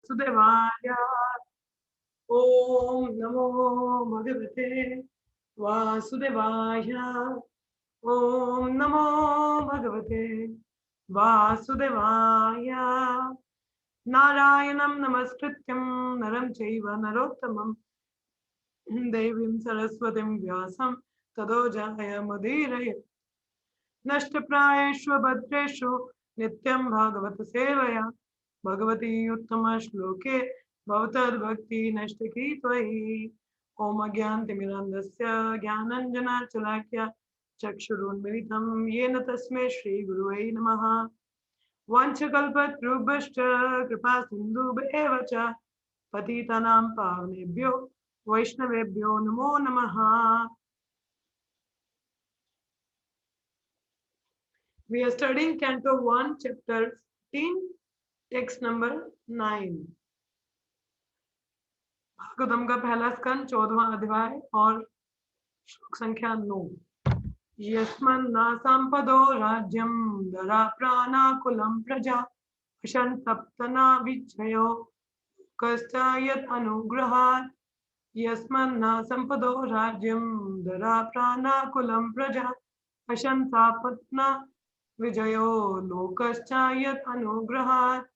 वासुदेवाय। ओम नमो भगवते वासुदेवाय। ओम नमो भगवते वासुदेवाय। नारायणं नमस्कृत्यं नरं चैव नरोत्तमं देवीं सरस्वतीं व्यासं ततो जयमुदीरये। नष्टप्रायेषु भद्रेषु नित्यं भागवत सेवया भगवती उत्तमश्लोके भवतद्भक्ति नष्टकी त्वयि। ॐ अज्ञानतिमिरान्धस्य ज्ञानाञ्जनशलाकया चक्षुरुन्मिलितं येन तस्मै श्रीगुरुवे नमः। वाञ्छकल्पतरुभ्यश्च कृपा सिन्धुभ्येव च पतितानां पावनेभ्यो वैष्णवेभ्यो नमो नमः। We are studying Canto 1, Chapter 15, text number 9. Bhagavatam का पहला स्कंद 14वां अध्याय और श्लोक संख्या 9। यस्मन्ना संपदो राज्यं दरा प्राणाकुलं प्रजा अशन सप्तना विच्छयो कश्चायत् अनुग्रहात्। यस्मन्ना संपदो राज्यं दरा प्राणाकुलं प्रजा अशन सप्तना विजयो लोकश्चायत् अनुग्रहात्।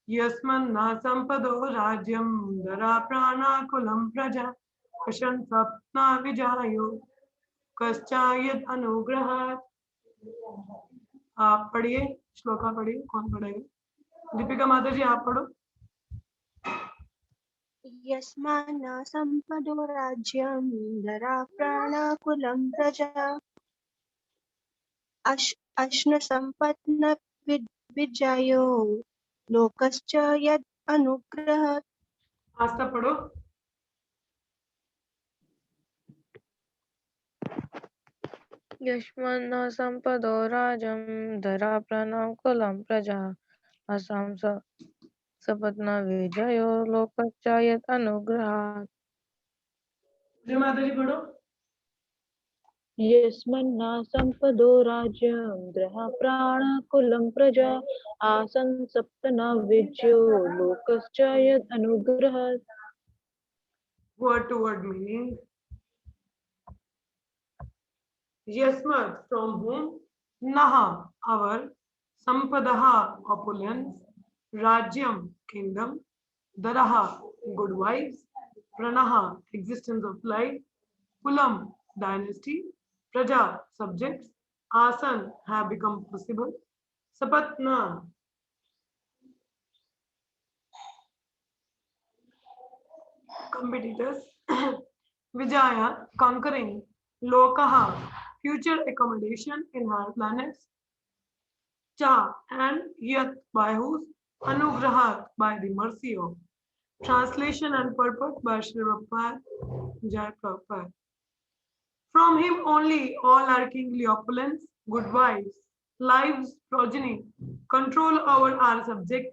यस्मन्ना संपदो राज्यं दरा प्राणाकुलं प्रजा अशन सप्ना विजयो कश्चायत् अनुग्रहात्। आप पढ़िए, श्लोका पढ़िए। कौन पढ़ेगा? दीपिका माता जी आप पढ़ो। यस्मान्ना संपदो राज्यं दरा प्राणाकुलं प्रजा अश्न सम्पत्न विजयो लोकश्च यद् अनुग्रहात्। आस्था पढ़ो। यस्मन्ना संपदो राजं धरा प्राणाकुलं प्रजा असां सपत्न विजयो लोकश्चायत् अनुग्रहात्। जय माता जी पढ़ो। यस्मन्ना संपदो राज्यं दरा प्राणाकुलं प्रजा आसन् सप्तना विजयो लोकश्च यद् अनुग्रहात्। Word to word meaning. Yasmat, from whom, Naha, our, Sampadaha, opulence, Rajyam, kingdom, Daraha, good wives, Pranaha, existence of life, Kulam, dynasty, Praja, subjects, Asan, have become possible, Sapatna, competitors, Vijaya, conquering, Lokaha, future accommodation in higher planets, Cha, and Yat, by whose, Anugrahat, by the mercy of. Translation and purport by Sri Prabhupada, Jai Prabhupada. From him only all are kingly opulence, good wives, lives, progeny, control over our subject,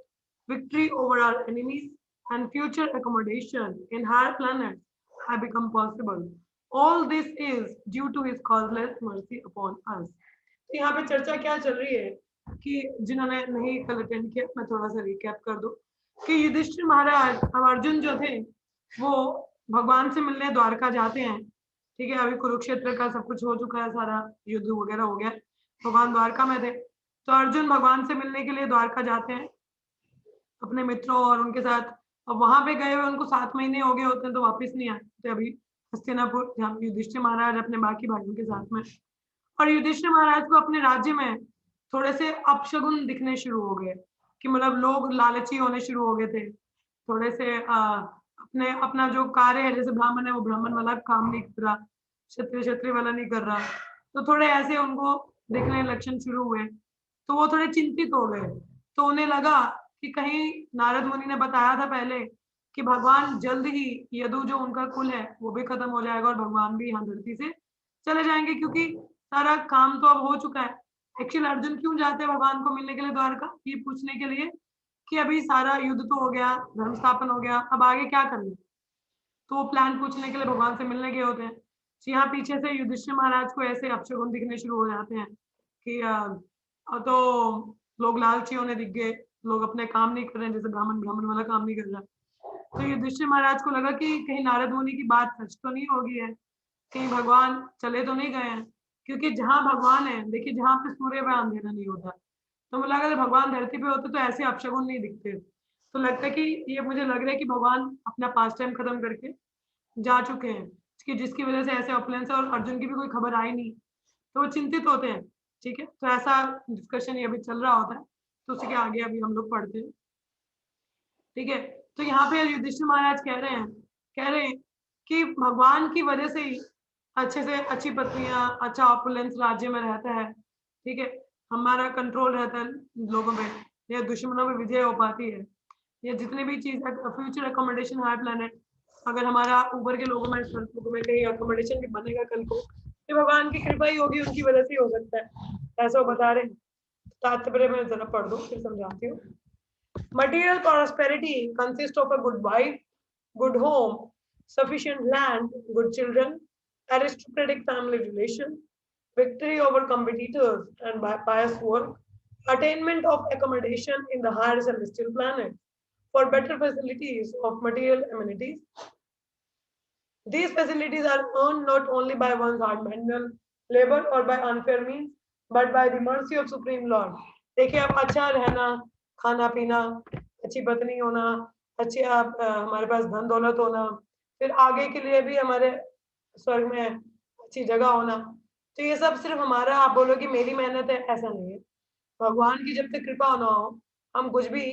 victory over our enemies, and future accommodation in higher planets have become possible. All this is due to his causeless mercy upon us. तो यहाँ पे चर्चा क्या चल रही है कि जिन्होंने नहीं कल अटेंड किया, मैं थोड़ा सा रिकैप कर दूं कि युधिष्ठिर महाराज अब अर्जुन जो थे वो भगवान से मिलने द्वारका जाते हैं। ठीक है, अभी कुरुक्षेत्र का सब कुछ हो चुका है, सारा युद्ध वगैरह हो गया, भगवान द्वारका में थे। तो अर्जुन भगवान से मिलने के लिए द्वारका जाते हैं अपने मित्रों और उनके साथ। अब वहां पे गए हुए उनको 7 महीने हो गए होते हैं तो वापस नहीं आते अभी हस्तिनापुर, जहाँ युधिष्ठिर महाराज अपने बाकी भाइयों के साथ में। और युधिष्ठिर महाराज को अपने राज्य में थोड़े से अपशगुन दिखने शुरू हो गए कि मतलब लोग लालची होने शुरू हो गए थे थोड़े से। अपने अपना जो कार्य है, जैसे ब्राह्मण है वो ब्राह्मण वाला काम नहीं कर रहा, क्षत्रिय वाला नहीं कर रहा, तो थोड़े ऐसे उनको दिखने लक्षण शुरू हुए। तो वो थोड़े चिंतित हो गए। तो उन्हें लगा कि कहीं नारद मुनि ने बताया था पहले कि भगवान जल्द ही यदु जो उनका कुल है वो भी खत्म हो जाएगा और भगवान भी यहाँ धरती से चले जाएंगे, क्योंकि सारा काम तो अब हो चुका है। एक्चुअली अर्जुन क्यों जाते हैं भगवान को मिलने के लिए द्वारका? ये पूछने के लिए कि अभी सारा युद्ध तो हो गया, धर्म स्थापन हो गया, अब आगे क्या करना। तो वो प्लान पूछने के लिए भगवान से मिलने गए होते हैं। तो यहाँ पीछे से युधिष्ठिर महाराज को ऐसे अपशगुन दिखने शुरू हो जाते हैं कि तो लोग लालची होने दिख गए, लोग अपने काम नहीं कर रहे हैं, जैसे ब्राह्मण वाला काम नहीं कर रहा। तो युधिष्ठिर महाराज को लगा कि कहीं नारद मुनि की बात सच तो नहीं होगी है, कहीं भगवान चले तो नहीं गए हैं, क्योंकि जहाँ भगवान है, देखिए जहाँ पे सूर्य में अंधेरा नहीं होता, तो मुझे लगा अगर भगवान धरती पे होते तो ऐसे अपशगुन नहीं दिखते। तो लगता है कि ये मुझे लग रहा है कि भगवान अपना पास टाइम खत्म करके जा चुके हैं, कि जिसकी वजह से ऐसे अपलेंस है, और अर्जुन की भी कोई खबर आई नहीं, तो वो चिंतित होते हैं। ठीक है, तो ऐसा डिस्कशन ये अभी चल रहा होता है, तो उसी के आगे अभी हम लोग पढ़ते हैं। ठीक है, तो यहाँ पे युधिष्ठिर महाराज कह रहे हैं कि भगवान की वजह से ही अच्छे से अच्छी पत्नियां, अच्छा ऑपुलेंस राज्य में रहता है। ठीक है, हमारा कंट्रोल रहता है लोगों पे, या दुश्मनों पे विजय हो पाती है, या जितने भी चीज फ्यूचर अकोमोडेशन हाई प्लेनेट, अगर हमारा ऊपर के लोगों में लोगों में कहीं अकोमोडेशन भी बनेगा कल को, तो भगवान की कृपा ही होगी, उनकी वजह से ही हो सकता है, ऐसा वो बता रहे हैं। तात्पर्य मैं जरा पढ़ दूं फिर समझाती हूँ। Material prosperity consists of a good wife, good home, sufficient land, good children, aristocratic family relations, victory over competitors and by pious work, attainment of accommodation in the higher celestial planets, for better facilities of material amenities. These facilities are earned not only by one's hard manual labor or by unfair means, but by the mercy of Supreme Lord. देखिए, आप अच्छा रहना, खाना पीना, अच्छी पत्नी होना, अच्छे आप हमारे पास धन दौलत होना, फिर आगे के लिए भी हमारे स्वर्ग में अच्छी जगह होना, तो ये सब सिर्फ हमारा, आप बोलो कि मेरी मेहनत है, ऐसा नहीं है। भगवान की जब तक कृपा ना हो, हम कुछ भी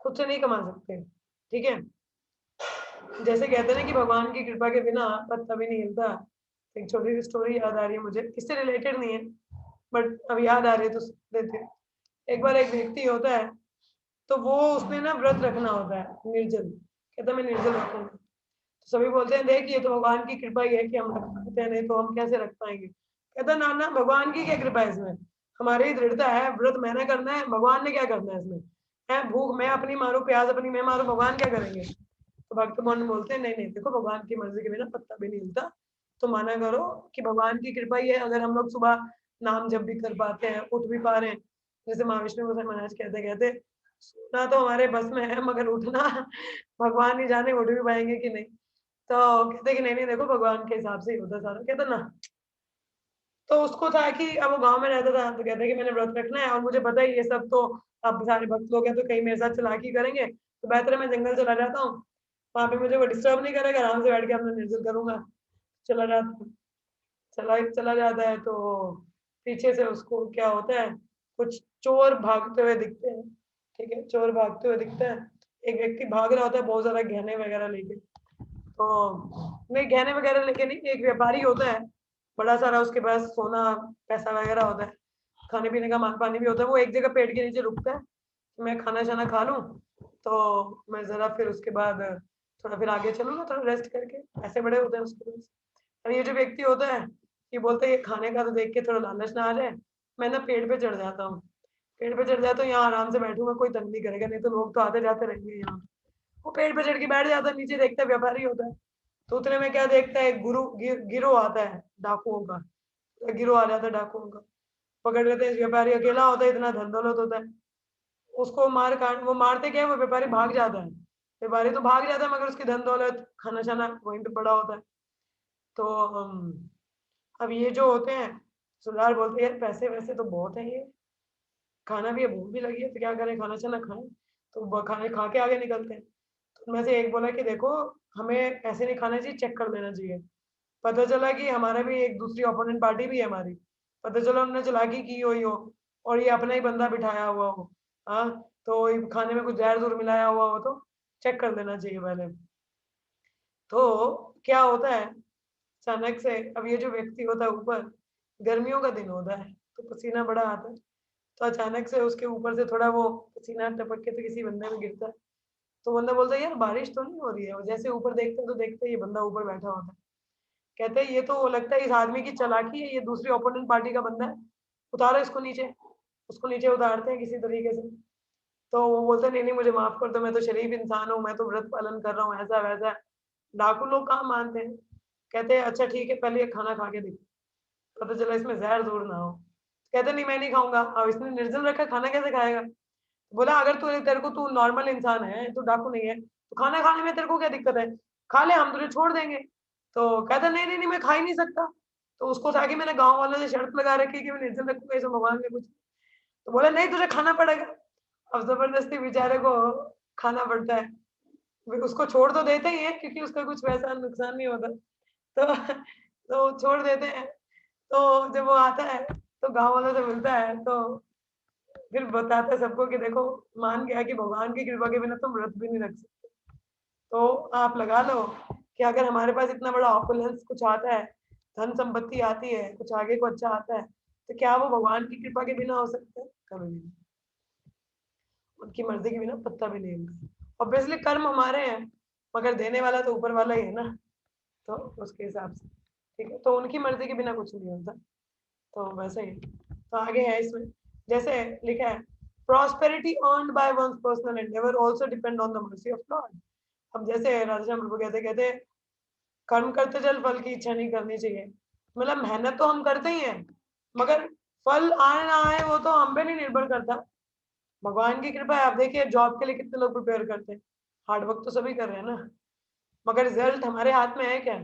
खुद से नहीं कमा सकते। ठीक है, जैसे कहते हैं ना कि भगवान की कृपा के बिना पत्ता भी नहीं हिलता। एक छोटी सी स्टोरी याद आ रही है मुझे, इससे रिलेटेड नहीं है, बट अब याद आ रही है तो देते हैं। एक बार एक व्यक्ति होता है, तो वो उसने ना व्रत रखना होता है निर्जल, कहता मैं निर्जल रखूंगा। तो सभी बोलते हैं देख ये तो भगवान की कृपा ही है कि हम रख पाते हैं, नहीं तो हम कैसे रख पाएंगे। कहता ना ना, भगवान की क्या कृपा है इसमें, हमारी दृढ़ता है, व्रत मैंने करना है, भगवान ने क्या करना है इसमें, है भूख मैं अपनी मारू, प्याज अपनी मैं मारू, भगवान क्या करेंगे। तो भक्त मन बोलते हैं नहीं नहीं, देखो भगवान की मर्जी के बिना पत्ता भी नहीं हिलता, तो माना करो कि भगवान की कृपा ही है अगर हम लोग सुबह नाम जप भी कर पाते हैं, उठ भी पा रहे हैं। जैसे महाविष्णु गोसाई महाराज कहते कहते सोना तो हमारे बस में है, मगर उठना भगवान ही जाने उठ भी पाएंगे कि नहीं। तो कहते कि नहीं नहीं, देखो भगवान के हिसाब से ही होता सारा, कहते ना। तो उसको था कि अब वो गांव में रहता था, तो कहता कि मैंने व्रत रखना है, और मुझे पता है ये सब तो अब सारे भक्त लोग हैं, तो कहीं मेरे साथ चालाकी करेंगे, तो बेहतर है मैं जंगल चला जाता हूँ, वहां पे मुझे वो डिस्टर्ब नहीं करेगा, आराम से बैठ के अपना निर्जल करूंगा। चला जाता हूँ, चला जाता है, तो पीछे से उसको क्या होता है, कुछ चोर भागते हुए दिखते हैं। ठीक है, चोर भागते हुए दिखते हैं, एक व्यक्ति भाग रहा होता है बहुत ज्यादा गहने वगैरह लेके, तो नहीं गहने वगैरह लेके नहीं, एक व्यापारी होता है बड़ा सारा, उसके पास सोना पैसा वगैरह होता है, खाने पीने का मान पानी भी होता है। वो एक जगह पेड़ के नीचे रुकता है, मैं खाना शाना खा लूं, तो मैं जरा फिर उसके बाद थोड़ा फिर आगे चलूंगा, थोड़ा रेस्ट करके, ऐसे बड़े होते हैं उसके पास। और ये जो व्यक्ति होता है, ये बोलता है ये खाने का तो देख के थोड़ा लालच ना आ जाए, मैं ना पेड़ पे चढ़ जाता हूँ, पेड़ पे चढ़ जाता हूँ, यहाँ आराम से बैठूंगा, कोई तंग नहीं करेगा, नहीं तो लोग तो आते जाते रहेंगे यहाँ। वो पेड़ पे चढ़ के बैठ जाता है, नीचे देखता है व्यापारी होता है, तो उतने में क्या देखता है, एक गिरोह आता है डाकुओं का, गिरोह आ जाता है डाकुओं का, पकड़ लेते हैं। व्यापारी अकेला होता है, इतना धन दौलत होता है, उसको मार काट, वो मारते क्या है, वो व्यापारी भाग जाता है, व्यापारी तो भाग जाता है, मगर उसकी धन दौलत खाना शाना वहीं पे पड़ा होता है। तो अब ये जो होते हैं, सुधार बोलते हैं यार पैसे वैसे तो बहुत है, ये खाना भी है, भूख भी लगी है, तो क्या करें, खाना शाना खाएं, तो वो खाने खा के आगे निकलते हैं। तो उनमें से एक बोला कि देखो हमें ऐसे नहीं खाना चाहिए, चेक कर लेना चाहिए। पता चला कि हमारा भी एक दूसरी ओपोनेंट पार्टी भी है हमारी, पता चला उन्होंने चालाकी की हुई हो, और ये अपना ही बंदा बिठाया हुआ हो, हाँ, तो ये खाने में कुछ जहर जूर मिलाया हुआ हो, तो चेक कर लेना चाहिए पहले। तो क्या होता है, अचानक से अब ये जो व्यक्ति होता है ऊपर, गर्मियों का दिन होता है, तो पसीना बड़ा आता है, तो अचानक से उसके ऊपर से थोड़ा वो पसीना टपक के तो किसी बंदे में गिरता है। तो बंदा बोलता है यार बारिश तो नहीं हो रही है, और जैसे ऊपर देखते हैं तो देखते हैं ये बंदा ऊपर बैठा होता है। कहते हैं ये तो लगता है इस आदमी की चालाकी है, ये दूसरी ओपोनेंट पार्टी का बंदा है, उतारो इसको नीचे। उसको नीचे उतारते हैं किसी तरीके से, तो वो बोलते हैं नहीं नहीं मुझे माफ कर दो, मैं तो शरीफ इंसान हूँ, मैं तो व्रत पालन कर रहा हूँ, ऐसा वैसा। डाकू लोग कहाँ मानते हैं, कहते हैं अच्छा ठीक है पहले ये खाना खा के देखो, पता चला इसमें जहर दूर ना हो। कहते नहीं मैं नहीं खाऊंगा, अब इसने निर्जल रखा, खाना कैसे खाएगा। बोला अगर तेरे को तू नॉर्मल इंसान है, तू डाकू नहीं है, तो खाना खाने में तेरे को क्या दिक्कत है, खा ले, हम तुझे छोड़ देंगे। तो कहता नहीं नहीं नहीं मैं खा ही नहीं सकता। तो उसको ताकि मैंने गांव वालों से शर्त लगा रखी कि मैं निर्जल रखूंगा, ऐसे भगवान ने कुछ। तो बोला नहीं तुझे खाना पड़ेगा। अब जबरदस्ती बेचारे को खाना पड़ता है। उसको छोड़ तो देते ही है क्योंकि उसका कुछ वैसा नुकसान नहीं होता। तो छोड़ देते हैं। तो जब वो आता है तो गांव वालों से मिलता है, तो फिर बताता है सबको कि देखो मान गया कि भगवान की कृपा के बिना तुम व्रत भी नहीं रख सकते। तो आप लगा लो कि अगर हमारे पास इतना बड़ा ऑपुलेंस कुछ आता है, धन संपत्ति आती है, कुछ आगे को अच्छा आता है, तो क्या वो भगवान की कृपा के बिना हो सकता है? कभी नहीं। उनकी मर्जी के बिना पत्ता भी नहीं हिलता। ऑब्वियसली कर्म हमारे हैं, मगर देने वाला तो ऊपर वाला ही है ना। तो उसके हिसाब से ठीक है, तो उनकी मर्जी के बिना कुछ नहीं होता। तो वैसे ही तो आगे है इसमें जैसे लिखा है, prosperity earned by one's personal endeavour also depend on the mercy of God. अब जैसे राधा प्रभु कहते कर्म करते चल, फल की इच्छा नहीं करनी चाहिए। मतलब मेहनत तो हम करते ही हैं, मगर फल आए ना आए वो तो हम पे नहीं निर्भर करता, भगवान की कृपा है। आप देखिए जॉब के लिए कितने लोग प्रिपेयर करते हैं, हार्ड वर्क तो सभी कर रहे हैं ना, मगर रिजल्ट हमारे हाथ में है क्या?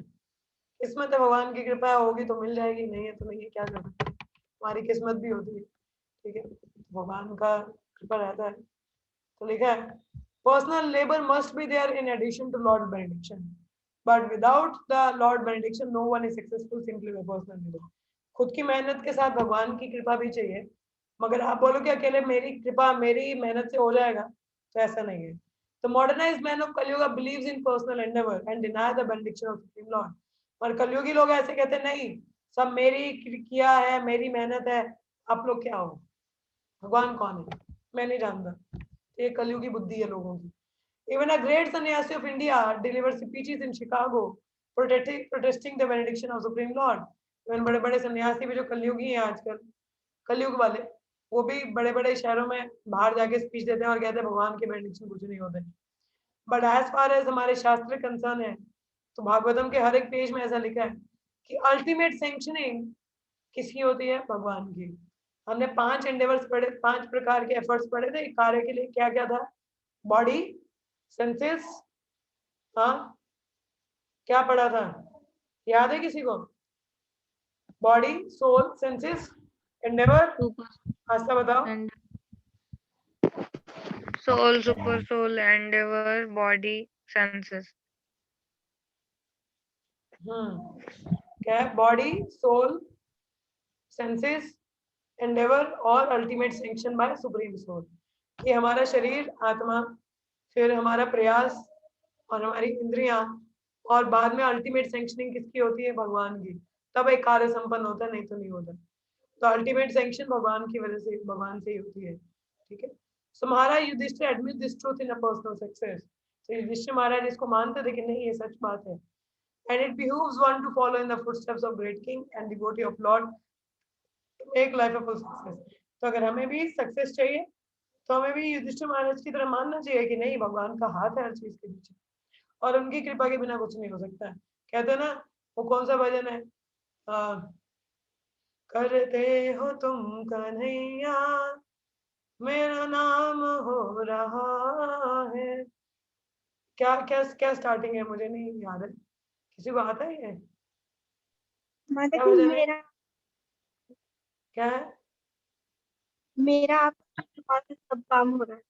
किस्मत है, भगवान की कृपा होगी तो मिल जाएगी, नहीं है तो नहीं है, क्या कर सकते, हमारी किस्मत भी होती है। ठीक है, भगवान का कृपा रहता है। तो लिखा है, personal labour must be there in addition to Lord benediction, but without the Lord benediction no one is successful simply by personal labour. खुद की मेहनत के साथ भगवान की कृपा भी चाहिए, मगर आप बोलो कि अकेले मेरी कृपा मेरी मेहनत से हो जाएगा, तो ऐसा नहीं है। तो मॉडर्नाइज्ड मैन ऑफ कलयुग believes in personal Endeavour and deny the benediction of supreme Lord. और कलयुगी लोग ऐसे कहते हैं नहीं, सब मेरी किया है, मेरी मेहनत है, आप लोग क्या हो, भगवान कौन है, मैं नहीं जानता। ये कलयुगी बुद्धि है लोगों की। Even a great sannyasi of India delivers speeches in Chicago protesting the benediction of Supreme Lord. Even बड़े बड़े सन्यासी भी जो कलयुगी हैं आजकल, कलयुग वाले, वो भी बड़े बड़े शहरों में बाहर जाके स्पीच देते हैं और कहते हैं भगवान के बेनेडिक्शन कुछ नहीं होते। बट एज फार एज हमारे शास्त्र कंसर्न है, तो भागवतम के हर एक पेज में ऐसा लिखा है कि अल्टीमेट सैंक्शनिंग किसकी होती है? भगवान की। हमने 5 एंडेवर्स पढ़े, 5 प्रकार के एफर्ट्स पढ़े थे कार्य के लिए। क्या क्या था? बॉडी, सेंसेस, हाँ क्या पढ़ा था, याद है किसी को? बॉडी, सोल, सेंसेस, एंडेवर, आस्था बताओ। soul, super soul, endeavor, body, senses. क्या है? बॉडी, सोल, सेंसेस, एंडेवर और ultimate sanction by supreme soul. ये हमारा शरीर, आत्मा, फिर हमारा प्रयास और हमारी इंद्रियां, और बाद में अल्टीमेट सैंक्शनिंग किसकी होती है? भगवान की। तब एक कार्य संपन्न होता है, नहीं तो नहीं होता। तो अल्टीमेट सैंक्शन भगवान की वजह से, भगवान से ही होती है। ठीक है, so Maharaj Yudhishthira admit this truth in a personal success. तो युधिष्ठिर महाराज इसको मानते थे कि नहीं ये सच बात है। And it behooves one to follow in the footsteps of great king and devotee of Lord to make life a full success. तो अगर हमें भी सक्सेस चाहिए तो हमें भी युधिष्ठिर महाराज की तरह मानना चाहिए कि नहीं, भगवान का हाथ है हर चीज के पीछे और उनकी कृपा के बिना कुछ नहीं हो सकता है। कहते हैं ना, वो कौन सा भजन है, करते हो तुम कन्हैया मेरा नाम हो रहा है। क्या क्या क्या स्टार्टिंग है, मुझे नहीं याद है, किसी को आता है ये? माता क्या जी भजन है? मेरा क्या है? मेरा आपकी कृपा से सब काम हो रहा है।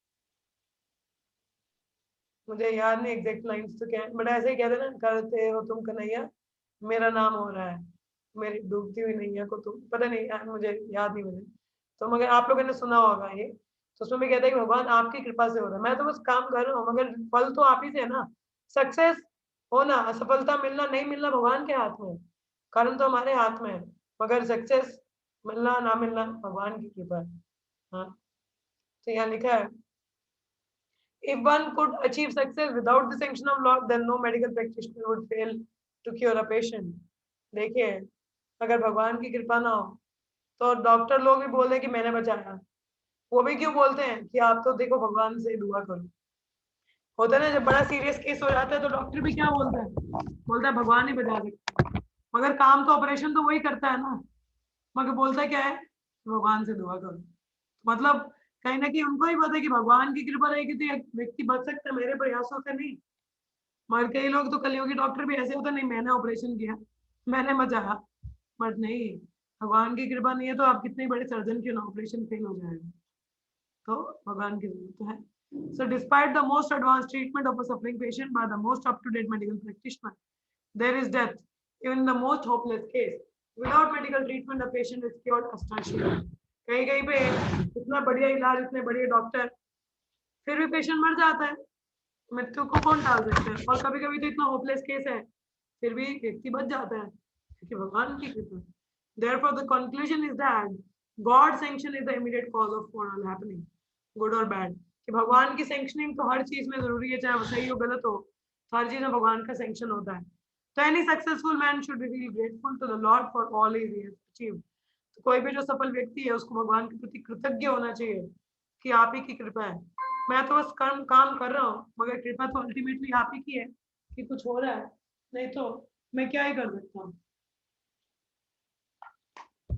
मुझे याद नहीं एग्जैक्ट लाइंस तो क्या है, बट ऐसे ही कहते ना, करते हो तुम कन्हैया मेरा नाम हो रहा है, मेरी डूबती हुई नैया को तुम, पता नहीं यार, मुझे याद नहीं मुझे। तो मगर आप लोगों ने सुना होगा ये, तो उसमें भी कहता है कि भगवान आपकी कृपा से हो रहा है, मैं तो बस काम कर रहा हूँ, मगर फल तो आप ही से है ना। सक्सेस होना, असफलता मिलना नहीं मिलना भगवान के हाथ में है, कर्म तो हमारे हाथ में है, मगर सक्सेस मिलना ना मिलना भगवान की कृपा है। हाँ, तो यहाँ लिखा है, if one could achieve success without the sanction of Lord, then no medical practitioner would fail to cure a patient. देखिए, अगर भगवान की कृपा ना हो तो डॉक्टर लोग भी बोल रहे कि मैंने बचाया, वो भी क्यों बोलते हैं कि आप तो देखो भगवान से दुआ करो। होता है ना, जब बड़ा सीरियस केस हो जाता है तो डॉक्टर भी क्या बोलता है, बोलता है भगवान ही बचा सकता, मगर काम तो ऑपरेशन तो वही करता है ना, मगर बोलता क्या है, भगवान से दुआ करो। मतलब कहीं ना कहीं उनको ही पता है कि भगवान की कृपा रहेगी तो ये व्यक्ति बच सकता है, मेरे प्रयासों से नहीं। मगर कई लोग तो कलियुगी डॉक्टर भी ऐसे होते नहीं, मैंने ऑपरेशन किया, मैंने बचाया, बट नहीं, भगवान की कृपा नहीं है तो आप कितने बड़े सर्जन क्यों ना, ऑपरेशन फेल हो जाएगा। तो भगवान की जरूरत तो है। So despite the most advanced treatment of a suffering patient by the most up-to-date medical practitioner, there is death even in the most hopeless case. Without medical treatment, the patient is cured substantially. कहीं कहीं पे इतना बढ़िया इलाज, इतने बढ़िया doctor, फिर भी पेशेंट मर जाता है, मृत्यु को कौन टाल सकता है। और कभी कभी तो इतना होपलेस केस है फिर भी व्यक्ति बच जाता है क्योंकि भगवान की कृपा। Therefore, the conclusion is that God sanction is the immediate cause of all happening, good or bad. कि भगवान की सैंक्शनिंग तो हर चीज में जरूरी है, चाहे वो सही हो गलत हो, तो हर चीज में भगवान का सैंक्शन होता है। तो any successful man should be really grateful to the Lord for all he has achieved. तो कोई भी जो सफल व्यक्ति है उसको भगवान के प्रति कृतज्ञ होना चाहिए कि आप ही की कृपा है। मैं तो बस काम कर रहा हूँ, मगर कृपा तो अल्टीमेटली आप ही की है कि कुछ हो रहा है, नहीं तो मैं क्या ही कर सकता हूँ।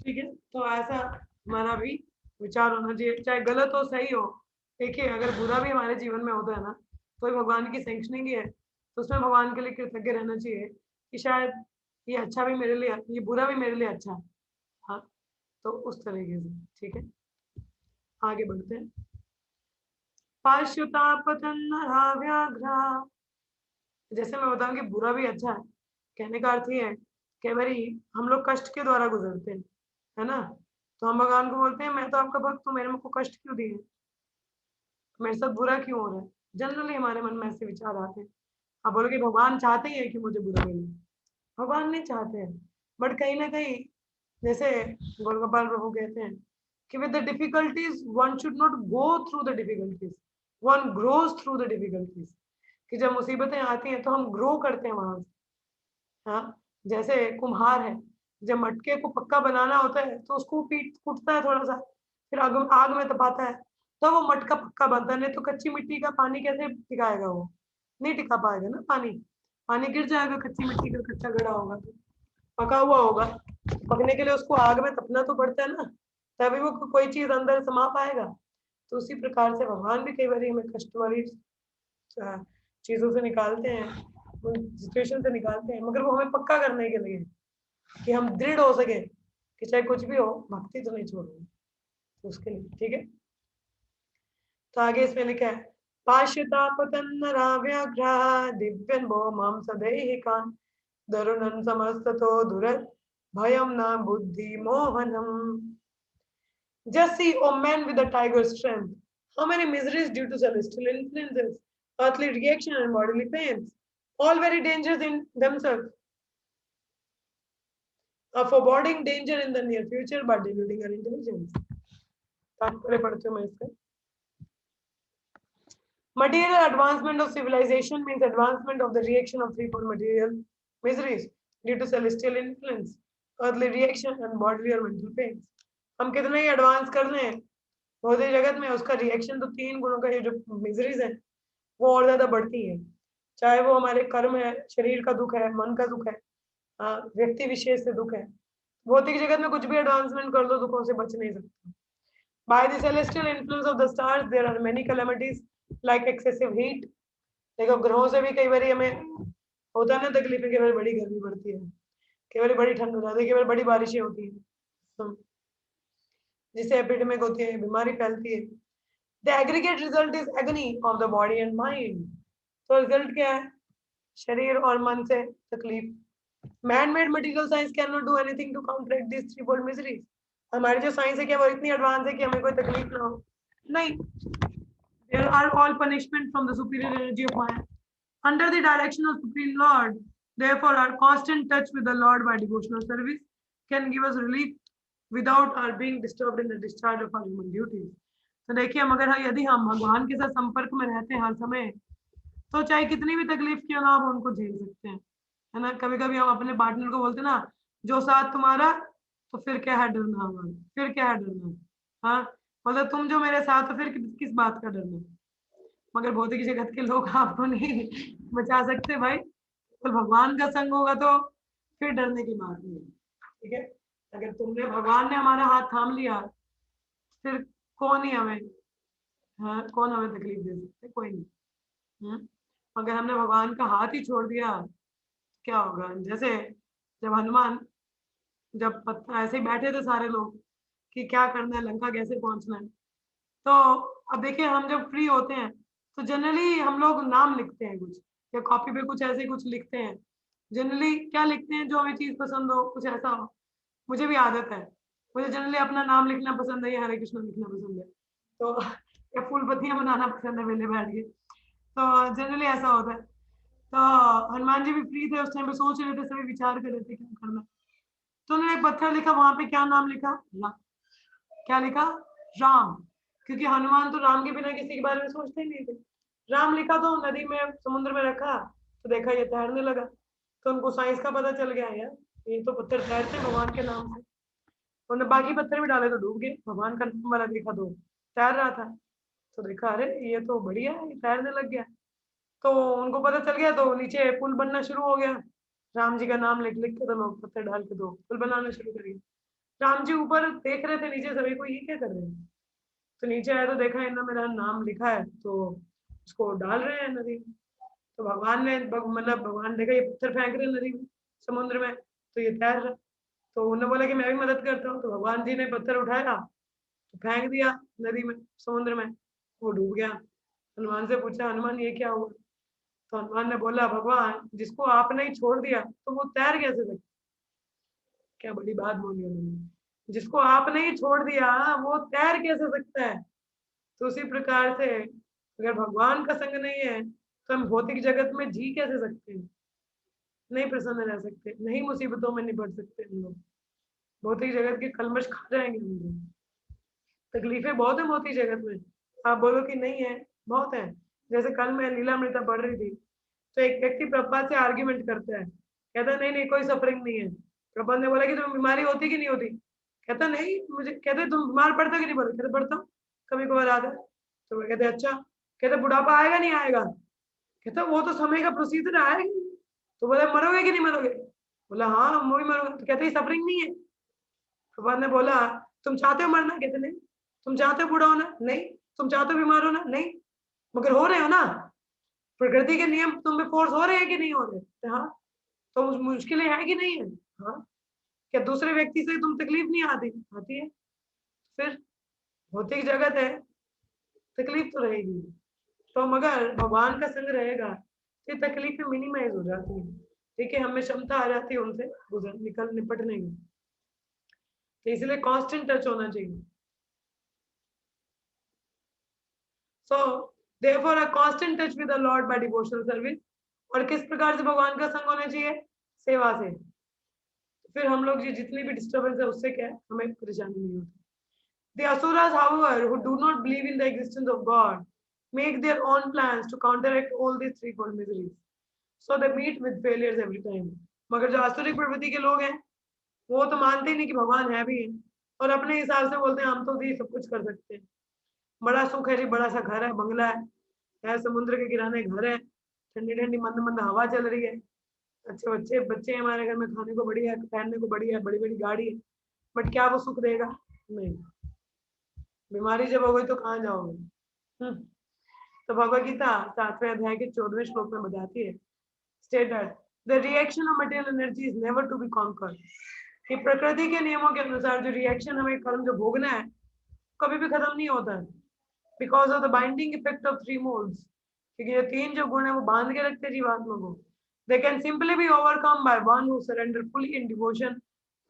ठीक है, तो ऐसा हमारा भी विचार होना चाहिए, चाहे गलत हो सही हो। देखिए, अगर बुरा भी हमारे जीवन में होता है ना, तो भगवान की सैंक्शनिंग ही है, तो उसमें भगवान के लिए कृतज्ञ रहना चाहिए कि शायद ये अच्छा भी मेरे लिए, ये बुरा भी मेरे लिए अच्छा है। हाँ, तो उस तरीके से ठीक है, आगे बढ़ते हैं। पाश्युतापतन्नराव्याघ्रा, जैसे मैं बताऊं कि बुरा भी अच्छा है, कहने का अर्थ ये है कि भाई हम लोग कष्ट के द्वारा गुजरते हैं, है ना, तो हम भगवान को बोलते हैं मैं तो आपका भक्त हूँ, मेरे को कष्ट क्यों दिए, मेरे साथ बुरा क्यों हो रहा है। जनरली हमारे मन में ऐसे विचार आते हैं। आप बोलोगे भगवान चाहते ही है कि मुझे बुरा मिले, भगवान नहीं चाहते हैं, बट कहीं ना कहीं जैसे गोलगोपाल प्रभु कहते हैं कि with the difficulties one should not go through the difficulties, one grows through the difficulties. कि जब मुसीबतें आती हैं तो हम ग्रो करते हैं वहां से। हाँ, जैसे कुम्हार है, जब मटके को पक्का बनाना होता है तो उसको पीट कूटता है थोड़ा सा, फिर आग आग में तपाता है, तो वो मटका पक्का बनता है। नहीं तो कच्ची मिट्टी का पानी कैसे टिकाएगा, वो नहीं टिका पाएगा ना, पानी पानी गिर जाएगा, कच्ची मिट्टी का कच्चा गड़ा होगा तो पका हुआ होगा, पकने के लिए उसको आग में तपना तो पड़ता है ना, तभी वो कोई चीज अंदर समा पाएगा। तो उसी प्रकार से भगवान भी कई बार हमें कष्ट वाली चीजों से निकालते हैं, सिचुएशन से निकालते हैं, मगर वो हमें पक्का करने के लिए कि हम दृढ़ हो सके कि चाहे कुछ भी हो भक्ति तो नहीं छोड़ेंगे, तो उसके लिए ठीक है। तो आगे इसमें लिखा है पाश्यतापतन्नराव्याघ्रा दिव्यन भौमं सदैहिकान् दरुणं समस्ततो दुरत् भयं न बुद्धि Mohanam. Just see, O man with a tiger's strength, how many miseries due to celestial influences, earthly reaction and bodily pains, all very dangerous in themselves, a foreboding danger in the near future but deluding our intelligence. Material advancement of civilization means advancement of the reaction of threefold material miseries due to celestial influence, earthly reaction and bodily or mental pains. हम कितने ही advance कर लें भौतिक जगत में, उसका reaction तो तीन गुणों का, ये जो मिजरीज है वो और ज्यादा बढ़ती है, चाहे वो हमारे कर्म है, शरीर का दुख है, मन का दुख है, व्यक्ति विशेष से दुख है। भौतिक जगत में कुछ भी एडवांसमेंट कर लो दुखों से बच नहीं सकता। By the celestial influence of the stars there are many calamities like excessive heat। देखो ग्रहों से भी कई बार हमें होता है ना तकलीफें, कई बार बड़ी गर्मी पड़ती है, कई बार बड़ी ठंड हो जाती है, कई बार बड़ी बारिशें होती है, जिससे एपिडेमिक होती है, बीमारी फैलती है। The aggregate result is agony of the body and mind। तो रिजल्ट क्या है, शरीर और मन से तकलीफ। Man-made material science cannot do anything to counteract these threefold miseries। हमारी जो साइंस है क्या वो इतनी एडवांस है कि हमें कोई तकलीफ ना हो, नहीं। There are all punishment from the superior energy of Maya under the direction of Supreme Lord। Therefore, our constant touch with the Lord by devotional service can give us relief without our being disturbed in the discharge of our human duties। तो देखिए, मगर यदि हम भगवान के साथ संपर्क में रहते हैं हर समय, तो चाहे कितनी भी तकलीफ क्यों ना हो उनको झेल सकते हैं, है ना। कभी कभी हम अपने पार्टनर को बोलते हैं ना, जो साथ तुम्हारा तो फिर क्या है डरना हमारा, फिर क्या है डरना, हाँ मतलब तुम जो मेरे साथ हो फिर किस बात का डरना। मगर भौतिक जगत के लोग आपको नहीं बचा सकते भाई, तो भगवान का संग होगा तो फिर डरने की बात नहीं है, ठीक है। अगर तुमने भगवान ने हमारा हाथ थाम लिया फिर कौन ही हमें हाँ, कौन हमें तकलीफ दे सकते, कोई नहीं। अगर हमने भगवान का हाथ ही छोड़ दिया क्या होगा? जैसे जब हनुमान, जब ऐसे ही बैठे थे सारे लोग कि क्या करना है, लंका कैसे पहुंचना है, तो अब देखिए हम जब फ्री होते हैं तो जनरली हम लोग नाम लिखते हैं कुछ, या कॉपी पे कुछ ऐसे कुछ लिखते हैं। जनरली क्या लिखते हैं, जो हमें चीज पसंद हो, कुछ ऐसा हो। मुझे भी आदत है, मुझे जनरली अपना नाम लिखना पसंद है या हरे कृष्ण लिखना पसंद है, तो या फूल पत्तियां बनाना पसंद है वेले बैठ के, तो जनरली ऐसा होता है। तो हनुमान जी भी फ्री थे उस टाइम पे, सोच रहे थे, सभी विचार कर रहे थे क्या करना है। तो उन्होंने एक पत्थर लिखा, वहां पे क्या नाम लिखा, क्या लिखा, राम। क्योंकि हनुमान तो राम के बिना किसी के बारे में सोचते ही नहीं थे। राम लिखा तो नदी में, समुद्र में रखा, तो देखा ये तैरने लगा। तो उनको साइंस का पता चल गया, यार ये तो पत्थर तैरते हैं भगवान के नाम से। उन्होंने बाकी पत्थर भी डाले तो डूब गए, भगवान का नाम वाला देखा तो तैर रहा था। तो देखा अरे ये तो बढ़िया है, ये तैरने लग गया। तो उनको पता चल गया, तो नीचे पुल बनना शुरू हो गया। राम जी का नाम लिख लिख के तो लोग पत्थर डाल के तो पुल बनाना शुरू कर दिया। राम जी ऊपर देख रहे थे नीचे सभी को, ये क्या कर रहे हैं। तो नीचे आया तो देखा इन्होंने मेरा नाम लिखा है, तो उसको डाल रहे हैं नदी में। तो भगवान ने मतलब भगवान देखा ये पत्थर फेंक रहे हैं नदी में, समुद्र में, तो ये तैर रहा। तो उन्होंने बोला कि मैं भी मदद करता हूँ। तो भगवान जी ने पत्थर उठाया, तो फेंक दिया नदी में, समुद्र में, वो डूब गया। हनुमान से पूछा, हनुमान ये क्या हुआ? तो हनुमान ने बोला, भगवान जिसको आपने ही छोड़ दिया तो वो तैर कैसे सकता। क्या बड़ी बात बोली उन्होंने, जिसको आपने ही छोड़ दिया वो तैर कैसे सकता है। तो उसी प्रकार से अगर भगवान का संग नहीं है तो हम भौतिक जगत में जी कैसे सकते हैं, नहीं प्रसन्न रह सकते, नहीं मुसीबतों में निपट सकते हम लोग। भौतिक जगत के कलमश खा जाएंगे हम लोग। तकलीफें बहुत है भौतिक जगत में, आप बोलो कि नहीं है, बहुत है। जैसे कल मैं लीलामृता पढ़ रही थी, तो एक व्यक्ति प्रभुपाद से आर्ग्यूमेंट करता है, कहता है नहीं नहीं कोई सफरिंग नहीं है। प्रभुपाद ने बोला कि तुम्हें बीमारी होती कि नहीं होती, कहता नहीं मुझे, कहते तुम बीमार पड़ते कि नहीं पड़ते, कहते पड़ता हूँ, कभी कभार आता है। तो वो कहते अच्छा, कहते बुढ़ापा आएगा नहीं आएगा, कहता वो तो समय का प्रोसीजर आएगा। तो बोला मरोगे कि नहीं मरोगे, बोला हाँ वो भी मरोगे। तो कहते सफरिंग नहीं है। प्रभुपाद ने बोला तुम चाहते हो मरना, कहते नहीं। तुम चाहते हो बूढ़ा होना, नहीं। तुम चाहते हो बीमार होना, नहीं। मगर हो रहे हो ना, प्रकृति के नियम तुम पे फोर्स हो रहे हैं कि नहीं हो रहे, हाँ। तो मुश्किलें है कि नहीं है, हाँ। क्या दूसरे व्यक्ति से तुम तकलीफ नहीं आती, आती है। फिर भौतिक जगत है, तकलीफ तो रहेगी। तो मगर भगवान का संग रहेगा तो ये तकलीफें मिनिमाइज हो जाती है, ठीक है, हमें क्षमता आ जाती है उनसे गुजर निकल निपटने की। तो इसलिए कांस्टेंट टच होना चाहिए। So therefore a constant touch with the Lord by devotional service. और किस प्रकार से भगवान का संग होना चाहिए, सेवा से। फिर हम लोग ये जितनी भी डिस्टर्बेंस है उससे क्या है, हमें परेशानी नहीं होती। The asuras, however, who do not believe in the existence of God, make their own plans to counteract all these threefold miseries. So they meet with failures every time. मगर जो आसुरिक प्रवृत्ति के लोग हैं, वो तो मानते ही नहीं कि भगवान है भी है, और अपने हिसाब से बोलते हैं हम तो भी सब कुछ कर सकते हैं। बड़ा सुख है जी, बड़ा सा घर है, बंगला है समुद्र के किनारे घर है, ठंडी ठंडी मंद मंद हवा चल रही है, अच्छे बच्चे बच्चे हमारे घर में, खाने को बढ़िया है, पहनने को बढ़िया है, बड़ी बड़ी गाड़ी है। बट क्या वो सुख देगा, नहीं। बीमारी जब हो गई तो कहाँ जाओगे। तो भगवद गीता 7वें अध्याय के 14वें श्लोक में बताती है, stated the reaction of material energy is never to be conquered. कि प्रकृति के नियमों के अनुसार जो रिएक्शन हमें कर्म जो भोगना है कभी भी खत्म नहीं होता है, because of the binding effect of three modes. क्योंकि ये तीन जो गुण है वो बांध के रखते हैं जीवात्मा को। They can simply be overcome by one who surrender fully in devotion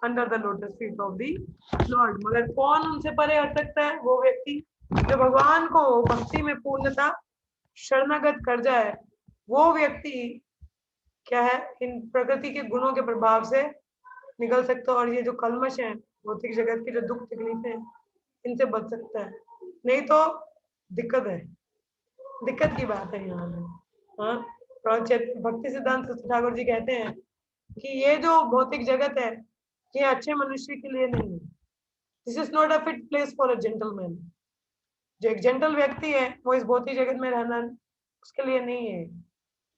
under the lotus feet of the Lord. मगर कौन उनसे परे हट सकता है, वो व्यक्ति जो भगवान को भक्ति में पूर्णता शरणागत कर जाए, वो व्यक्ति क्या है, इन प्रकृति के गुणों के प्रभाव से निकल सकता है। और ये जो कलमश है भौतिक जगत की जो दुख तकलीफ है, इनसे बच सकता है, नहीं तो दिक्कत है, दिक्कत की बात है यहाँ पे। हाँ, भक्ति सिद्धांत ठाकुर जी कहते हैं कि ये जो भौतिक जगत है ये अच्छे मनुष्य के लिए नहीं है। This is not a fit place for a gentleman. जो एक जेंटल व्यक्ति है वो इस भौतिक जगत में रहना उसके लिए नहीं है।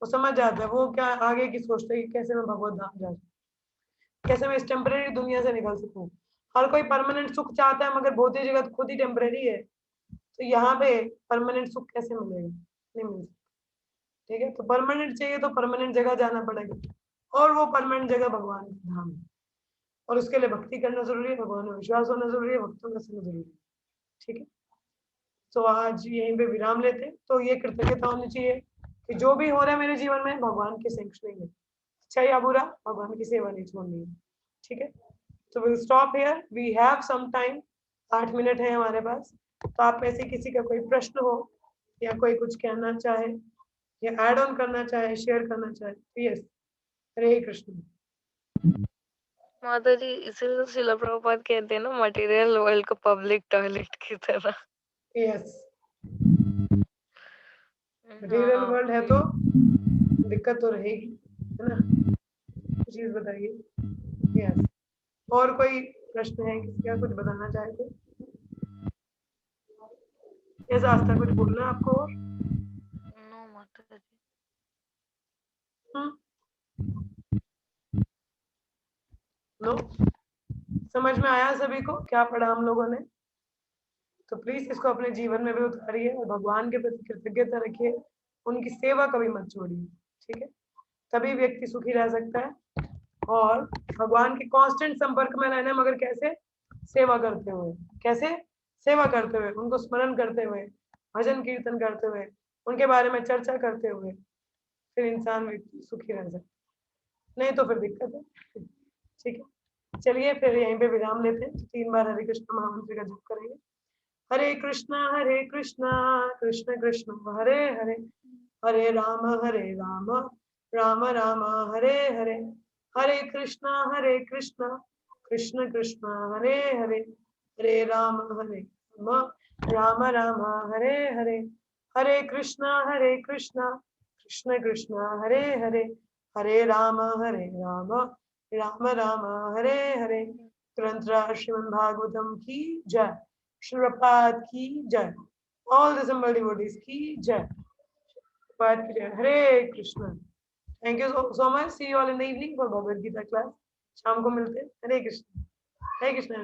वो समझ जाता है, वो क्या आगे की सोचता है कि कैसे मैं भगवत धाम जा सकूं, कैसे मैं इस टेम्परेरी दुनिया से निकल सकूं। हर कोई परमानेंट सुख चाहता है, मगर भौतिक जगत खुद ही टेम्परेरी है। तो यहाँ पे परमानेंट सुख कैसे मिलेगा? नहीं मिल सकता। ठीक है, तो परमानेंट चाहिए तो परमानेंट जगह जाना पड़ेगा, और वो परमानेंट जगह भगवान का धाम है, और उसके लिए भक्ति करना जरूरी है, भगवान में विश्वास होना जरूरी है, भक्तों का संग जरूरी है। ठीक है, तो आज यहीं पे विराम लेते हैं। तो ये कृतज्ञता होनी चाहिए कि जो भी हो रहा है मेरे जीवन में भगवान के सैंक्शनिंग में, अच्छा या बुरा, भगवान की सेवा नहीं छोड़नी है। ठीक है, तो will stop here, we have some time, 8 minute है हमारे पास। तो आप में से किसी का कोई प्रश्न हो या कोई कुछ कहना चाहे या ऐड ऑन करना चाहे, शेयर करना चाहे, यस। हरे कृष्ण। माता जी, इसीलिए तो शिला प्रभुपाद कहते हैं ना, मटेरियल वर्ल्ड का पब्लिक टॉयलेट की तरह। यस, मटेरियल हाँ, वर्ल्ड है तो दिक्कत तो रहेगी, है ना? चीज बताइए। यस, और कोई प्रश्न है किसी का, कुछ बताना चाहे तो? यस, आस्था कुछ बोलना है आपको और? नो माता जी। नो, समझ में आया सभी को क्या पढ़ा हम लोगों ने? तो प्लीज इसको अपने जीवन में भी उतारिए और भगवान के प्रति कृतज्ञता रखिए, उनकी सेवा कभी मत छोड़िए। ठीक है, तभी व्यक्ति सुखी रह सकता है, और भगवान के कांस्टेंट संपर्क में रहना, मगर कैसे? सेवा करते हुए। कैसे? सेवा करते हुए, उनको स्मरण करते हुए, भजन कीर्तन करते हुए, उनके बारे में चर्चा करते हुए, फिर इंसान व्यक्ति सुखी रह सकता है, नहीं तो फिर दिक्कत है। ठीक है, चलिए फिर यहीं पे विराम लेते हैं। 3 बार हरे कृष्ण महामंत्र का जप करेंगे। हरे कृष्णा कृष्ण कृष्ण हरे हरे, हरे राम राम राम हरे हरे, हरे कृष्णा कृष्ण कृष्ण हरे हरे, हरे राम राम राम हरे हरे, हरे कृष्णा कृष्ण कृष्ण हरे हरे, हरे राम राम राम हरे हरे। ग्रंथ श्रीमद् भागवतम की जय, श्रीपाद की जय, ऑल द सिंबल डिवोटीज की जय, पाद की जय। Hare Krishna. Thank you so much, see you all in the evening for Bhagavad Gita class. शाम को मिलते हैं। हरे कृष्ण, हरे कृष्ण।